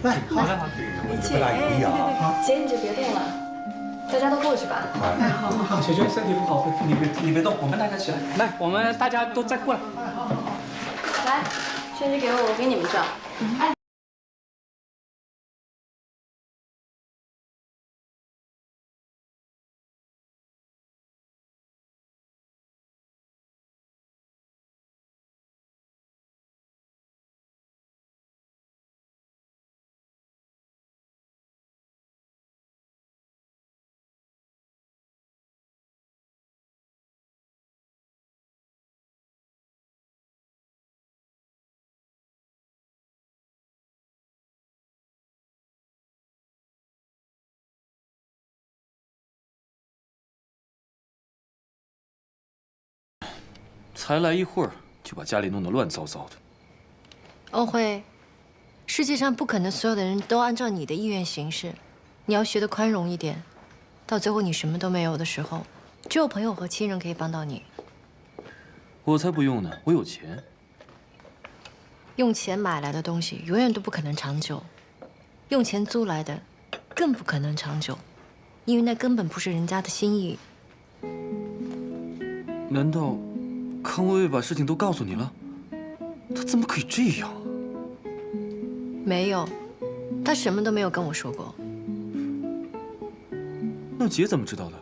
来，好嘞，好。你不大容易啊。姐你就别动了，大家都过去吧。哎，好，姐姐身体不好，你别动，我们大家起来，来，我们大家都再过来。来，轩姐给我给你们照。才来一会儿，就把家里弄得乱糟糟的。欧辉，世界上不可能所有的人都按照你的意愿行事，你要学得宽容一点。到最后你什么都没有的时候，只有朋友和亲人可以帮到你。我才不用呢，我有钱。用钱买来的东西永远都不可能长久，用钱租来的更不可能长久，因为那根本不是人家的心意。难道康薇薇把事情都告诉你了？她怎么可以这样？没有，他什么都没有跟我说过。那姐怎么知道的？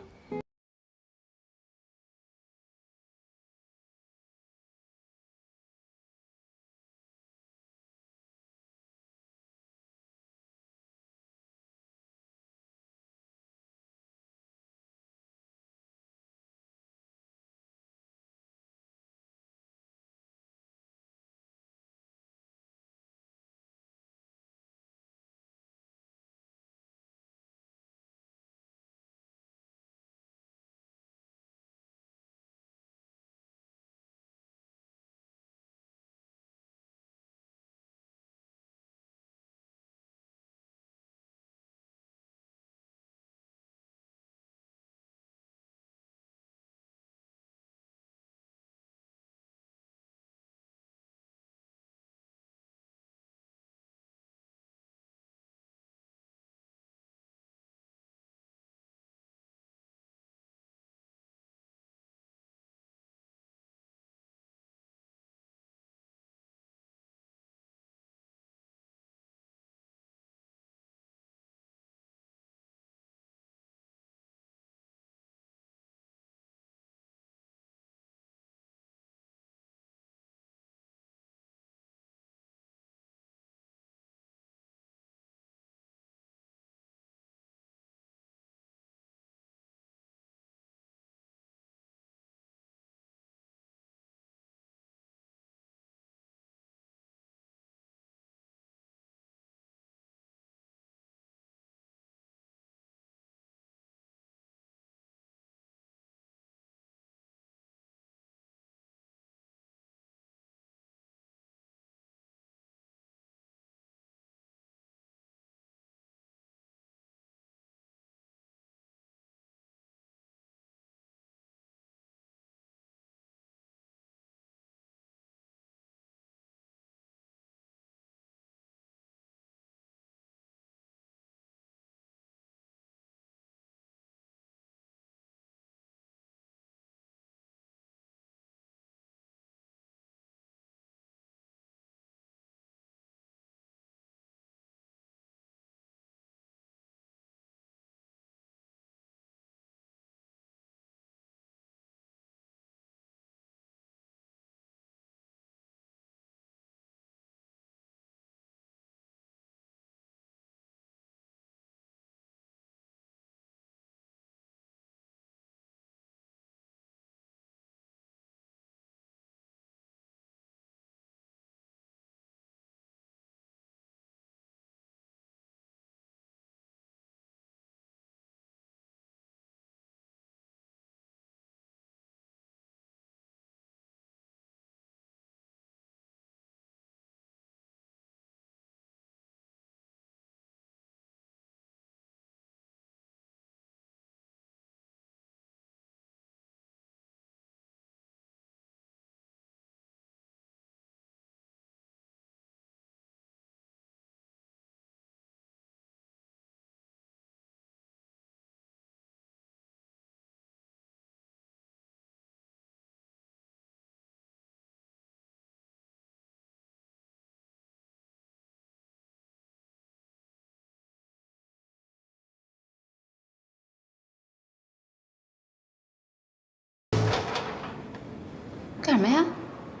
干什么呀？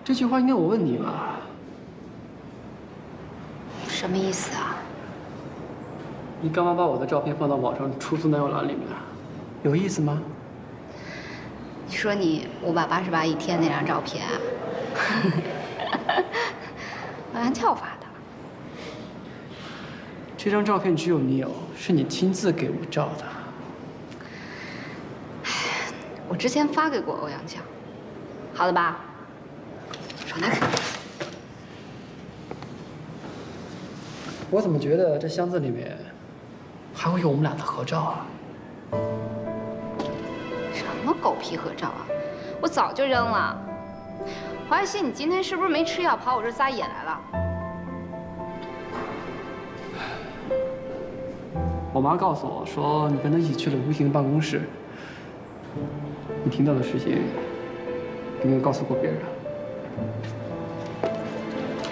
这句话应该我问你吧？什么意思啊？你干嘛把我的照片放到网上出租男友栏里面？有意思吗？你说你588一天那张照片啊？玩跳发的。这张照片只有你有，是你亲自给我照的。我之前发给过欧阳强，好了吧？手拿开。我怎么觉得这箱子里面还会有我们俩的合照啊？什么狗屁合照啊！我早就扔了。华月熙，你今天是不是没吃药跑我这撒野来了？我妈告诉我说你跟她一起去了吴婷办公室，你听到的事情有没有告诉过别人？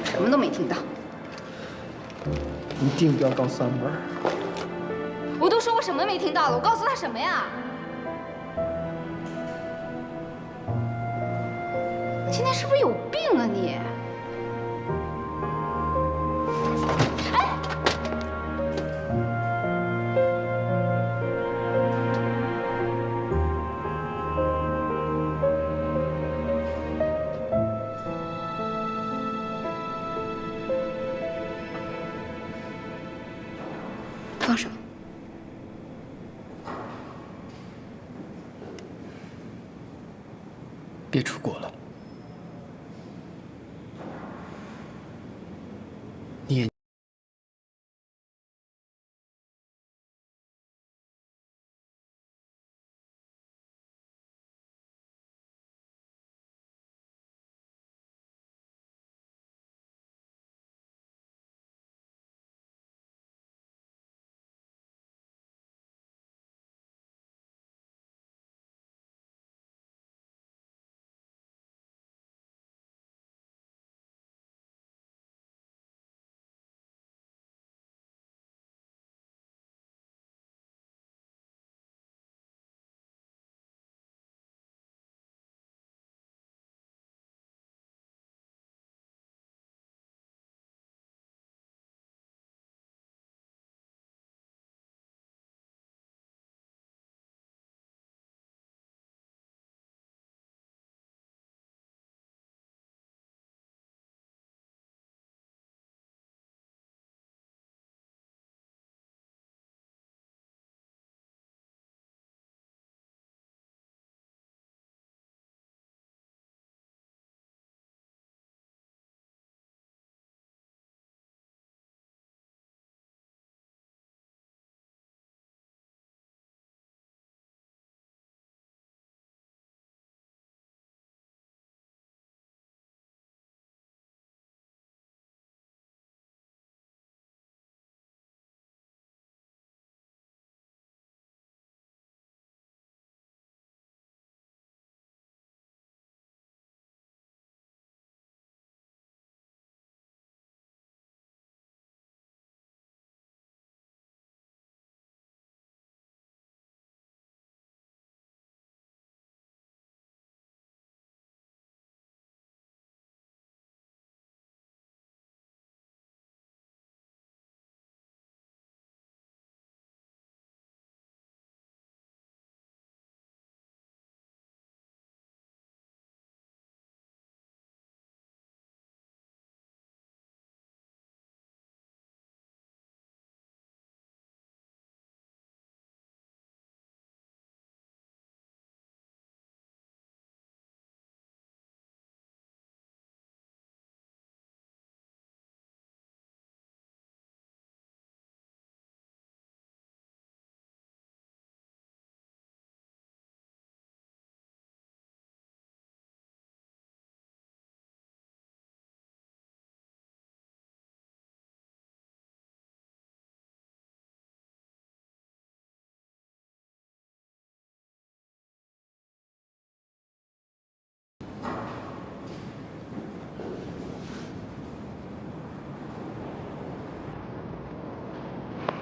什么都没听到。一定不要告诉安文。我都说我什么没听到了，我告诉他什么呀？今天是不是有病啊你？哎！放手。别出国了。你也。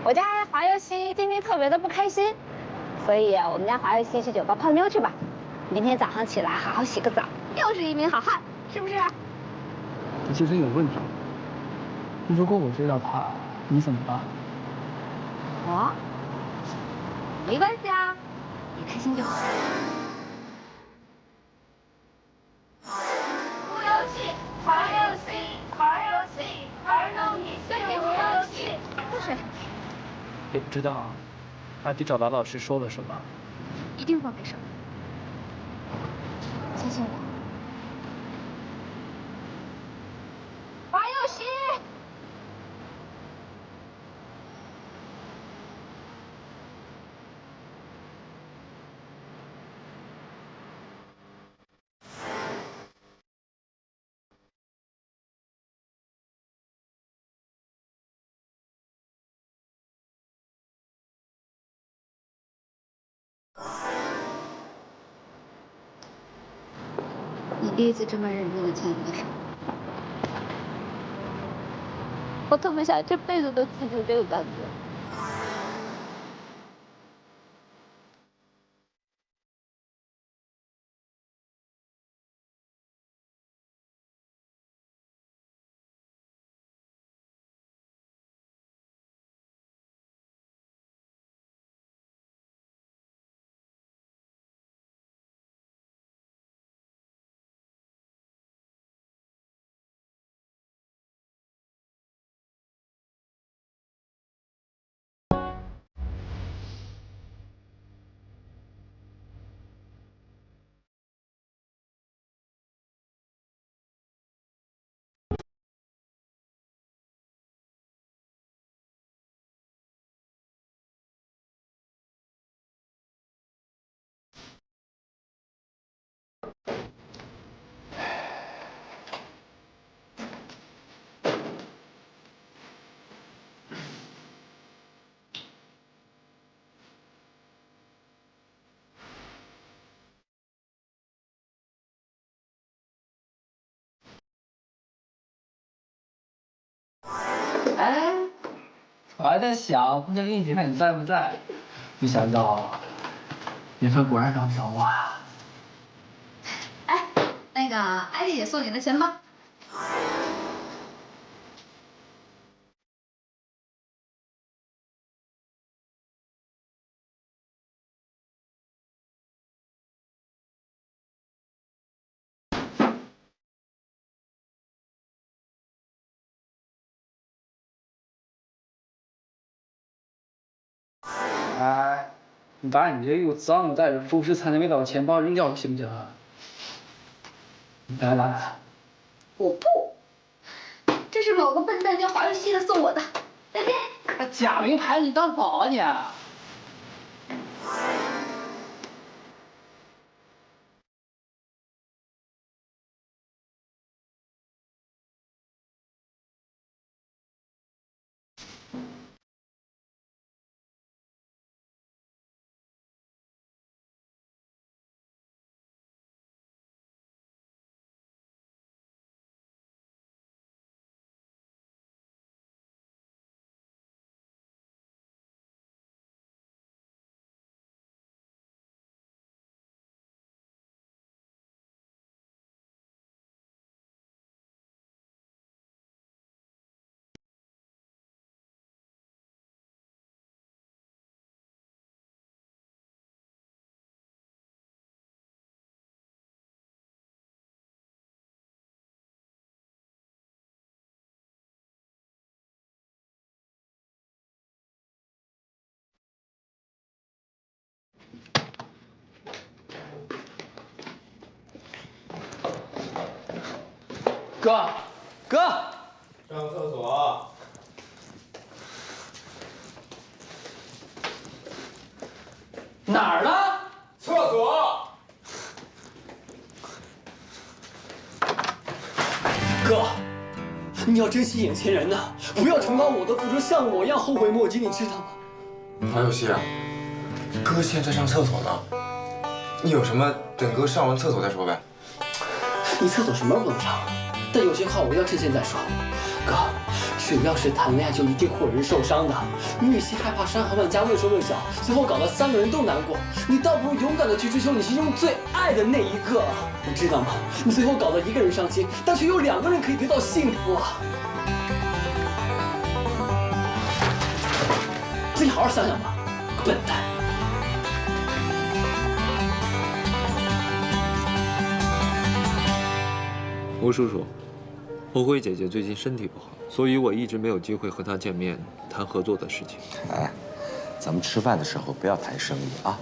我家华月熙今天特别的不开心，所以我们家华月熙去酒吧泡妞去吧。明天早上起来好好洗个澡，又是一名好汉，是不是？你精神有问题。如果我追到他，你怎么办？我没关系啊，你开心就好。不游戏，玩游戏，玩游戏，玩弄你最游戏。喝水。也不知道，阿迪找到老师说了什么。一定会没事。相信我。玩游戏。你第一次这么认真的牵我的手，我特别想这辈子都记住这个感觉。哎，我还在想，不想给你检查你在不在，没想到缘分果然让你找我啊！哎，那个艾丽姐送你的钱包。哎，你把你这又脏又带着腐蚀残留味道的钱包扔掉行不行啊？来来，我不，这是某个笨蛋叫黄玉溪的送我的，再见。那假名牌你当宝啊你？哥，哥，上厕所。哪儿呢？厕所。哥，你要珍惜眼前人呐，不要惩罚我的付出，像我一样后悔莫及，你知道吗？王有希啊，哥现在上厕所呢，你有什么等哥上完厕所再说呗。你厕所什么时候不能上？但有些话我要趁现在说，哥，只要是谈恋爱，就一定会有人受伤的。你与其害怕伤害万家，畏手畏脚，最后搞得3个人都难过，你倒不如勇敢的去追求你心中最爱的那一个，你知道吗？你最后搞得1个人伤心，但却有2个人可以得到幸福啊！自己好好想想吧，笨蛋。吴叔叔，欧辉姐姐最近身体不好，所以我一直没有机会和她见面谈合作的事情。哎，咱们吃饭的时候不要谈生意啊。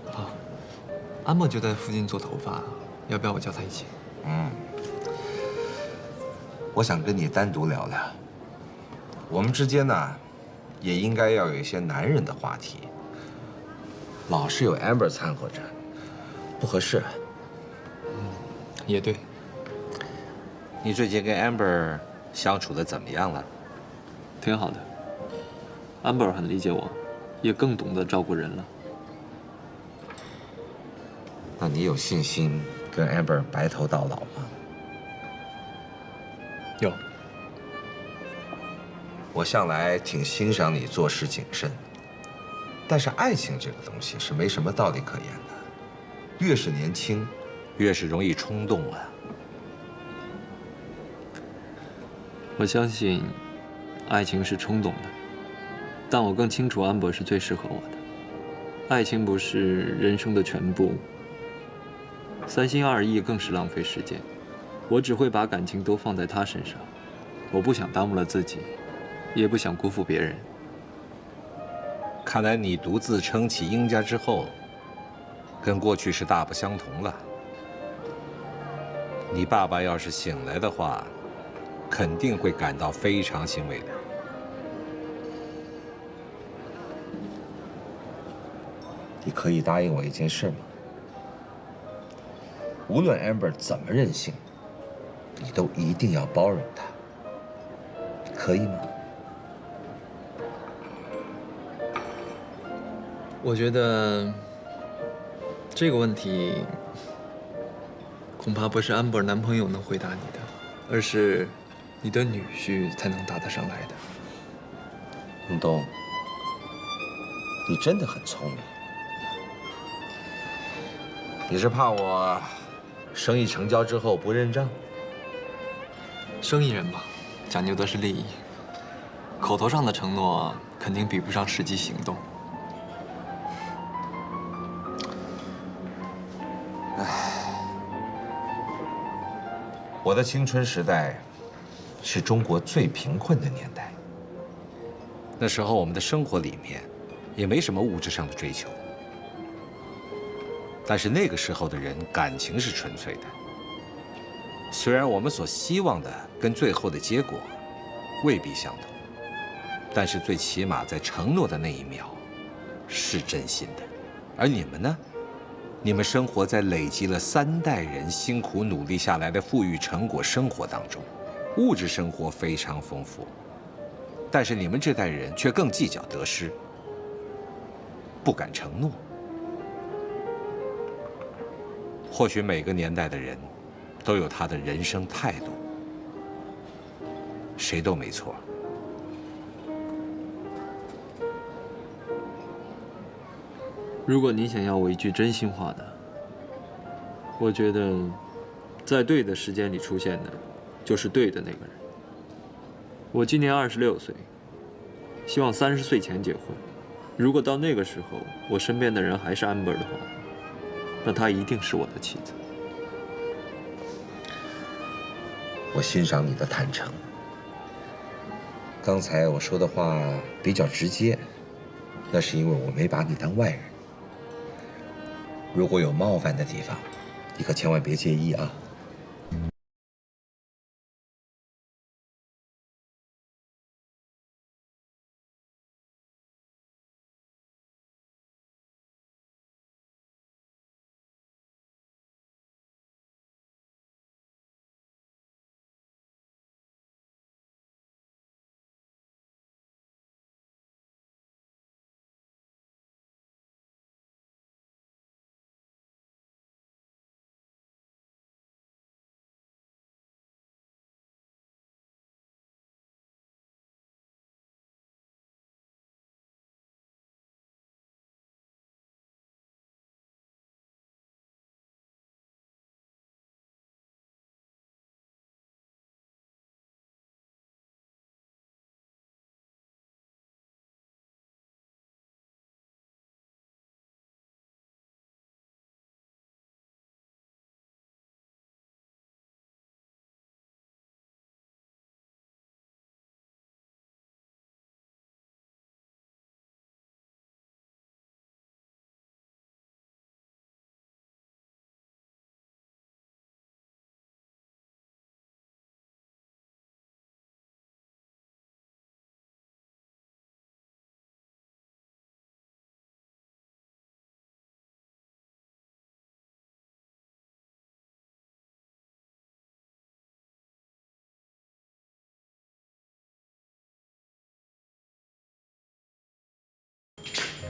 啊，安默就在附近做头发，要不要我叫她一起？我想跟你单独聊聊。我们之间呢，也应该要有一些男人的话题。老是有 Amber 掺和着，不合适。也对。你最近跟 Amber 相处的怎么样了？挺好的。Amber 很理解我，也更懂得照顾人了。那你有信心跟 Amber 白头到老吗？有。我向来挺欣赏你做事谨慎，但是爱情这个东西是没什么道理可言的。越是年轻，越是容易冲动啊。我相信，爱情是冲动的，但我更清楚安博是最适合我的。爱情不是人生的全部，三心二意更是浪费时间。我只会把感情都放在他身上，我不想耽误了自己，也不想辜负别人。看来你独自撑起英家之后，跟过去是大不相同了。你爸爸要是醒来的话，肯定会感到非常欣慰的。你可以答应我一件事吗？无论 Amber 怎么任性，你都一定要包容她，可以吗？我觉得这个问题恐怕不是安博男朋友能回答你的，而是你的女婿才能答得上来的。东东，你真的很聪明。你是怕我生意成交之后不认账？生意人嘛，讲究的是利益，口头上的承诺肯定比不上实际行动。我的青春时代是中国最贫困的年代。那时候我们的生活里面也没什么物质上的追求，但是那个时候的人感情是纯粹的。虽然我们所希望的跟最后的结果未必相同，但是最起码在承诺的那一秒是真心的。而你们呢？你们生活在累积了3代人辛苦努力下来的富裕成果生活当中，物质生活非常丰富，但是你们这代人却更计较得失，不敢承诺。或许每个年代的人都有他的人生态度，谁都没错。如果你想要我一句真心话的，我觉得，在对的时间里出现的，就是对的那个人。我今年26岁，希望30岁前结婚。如果到那个时候，我身边的人还是 Amber 的话，那她一定是我的妻子。我欣赏你的坦诚。刚才我说的话比较直接，那是因为我没把你当外人。如果有冒犯的地方，你可千万别介意啊。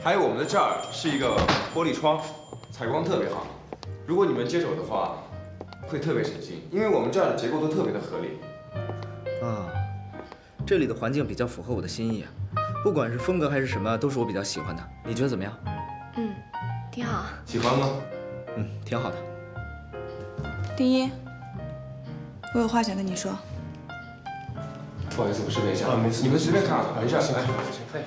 还有我们的这儿是一个玻璃窗，采光特别好。如果你们接手的话，会特别省心，因为我们这儿的结构都特别的合理。啊，这里的环境比较符合我的心意啊，不管是风格还是什么，都是我比较喜欢的。你觉得怎么样？嗯，挺好。喜欢吗？嗯，挺好的。丁一，我有话想跟你说。不好意思，我试了一下。啊，没事，你们随便看啊，没事。来，哎。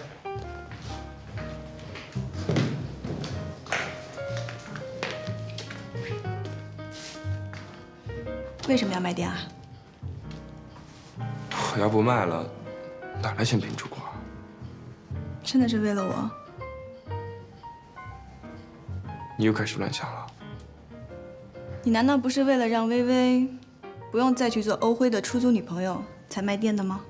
为什么要卖店啊？我要不卖了，哪来钱拼出国？真的是为了我？你又开始乱想了。你难道不是为了让薇薇不用再去做欧辉的出租女朋友才卖店的吗？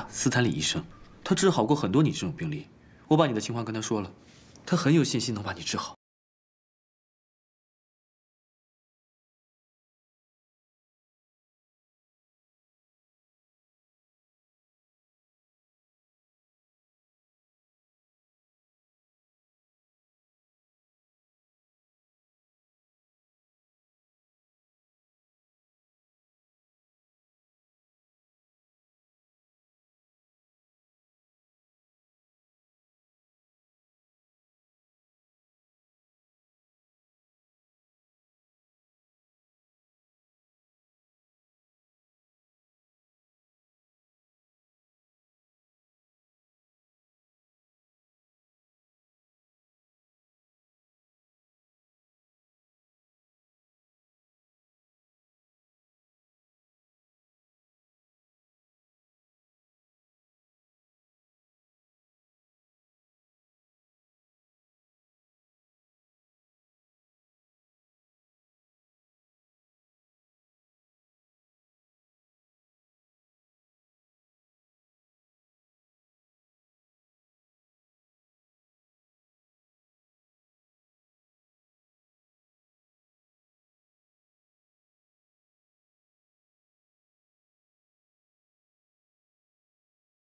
斯坦李医生，他治好过很多你这种病例，我把你的情况跟他说了，他很有信心能把你治好。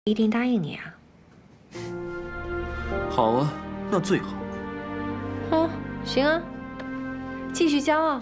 一定答应你啊？好啊，那最好。哦，行啊，继续骄傲。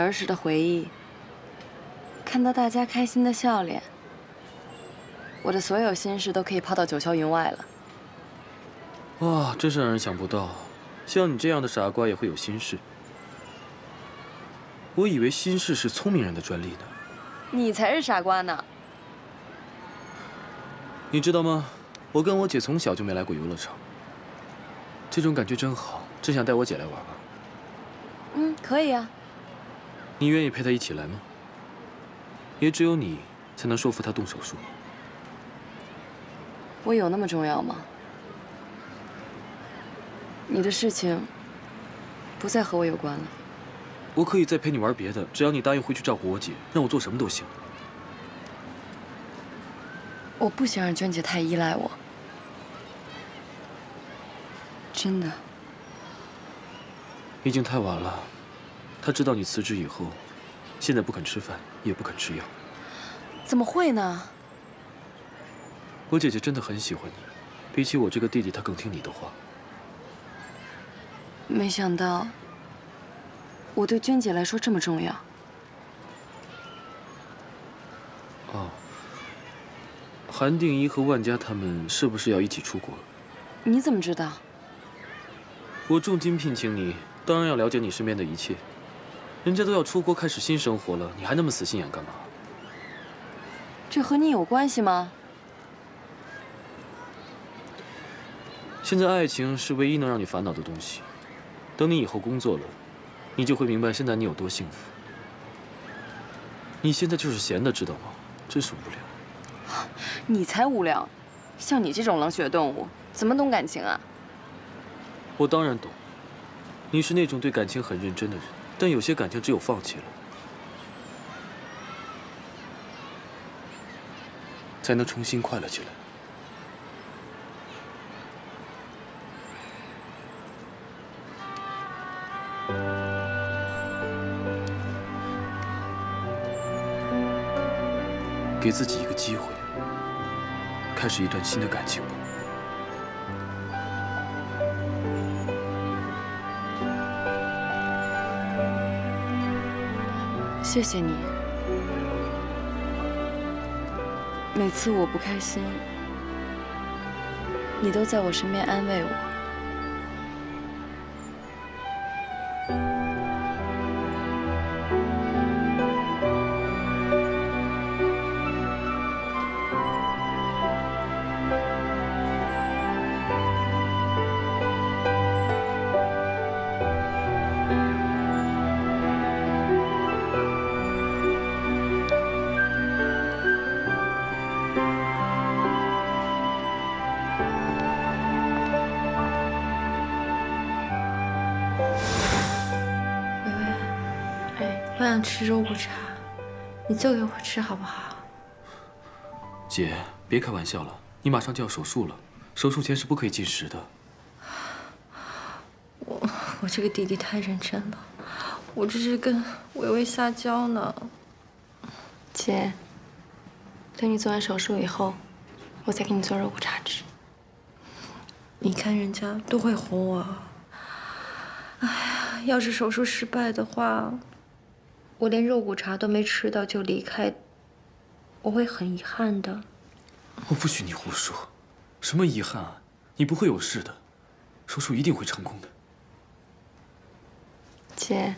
儿时的回忆，看到大家开心的笑脸，我的所有心事都可以抛到九霄云外了。哇，真是让人想不到，像你这样的傻瓜也会有心事。我以为心事是聪明人的专利呢。你才是傻瓜呢！你知道吗？我跟我姐从小就没来过游乐场，这种感觉真好，真想带我姐来玩玩。嗯，可以啊。你愿意陪她一起来吗？也只有你才能说服她动手术。我有那么重要吗？你的事情不再和我有关了。我可以再陪你玩别的，只要你答应回去照顾我姐，让我做什么都行。我不想让娟姐太依赖我，真的。已经太晚了，她知道你辞职以后，现在不肯吃饭，也不肯吃药。怎么会呢？我姐姐真的很喜欢你，比起我这个弟弟，她更听你的话。没想到，我对娟姐来说这么重要。哦，韩定一和万家他们是不是要一起出国？你怎么知道？我重金聘请你，当然要了解你身边的一切。人家都要出国开始新生活了，你还那么死心眼干嘛？这和你有关系吗？现在爱情是唯一能让你烦恼的东西。等你以后工作了，你就会明白现在你有多幸福。你现在就是闲的，知道吗？真是无聊。你才无聊，像你这种冷血动物，怎么懂感情啊？我当然懂，你是那种对感情很认真的人，但有些感情只有放弃了，才能重新快乐起来。给自己一个机会，开始一段新的感情吧。谢谢你。每次我不开心，你都在我身边安慰我。我想吃肉骨茶，你做给我吃好不好？姐，别开玩笑了，你马上就要手术了，手术前是不可以进食的。我这个弟弟太认真了，我这是跟微微撒娇呢。姐，等你做完手术以后，我再给你做肉骨茶吃。你看人家都会哄我，哎呀，要是手术失败的话，我连肉骨茶都没吃到就离开，我会很遗憾的。我不许你胡说，什么遗憾啊？你不会有事的，手术一定会成功的。姐，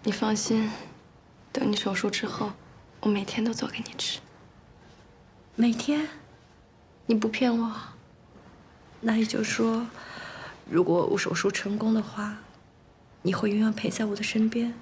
你放心，等你手术之后，我每天都做给你吃。每天？你不骗我？那也就是说，如果我手术成功的话，你会永远陪在我的身边？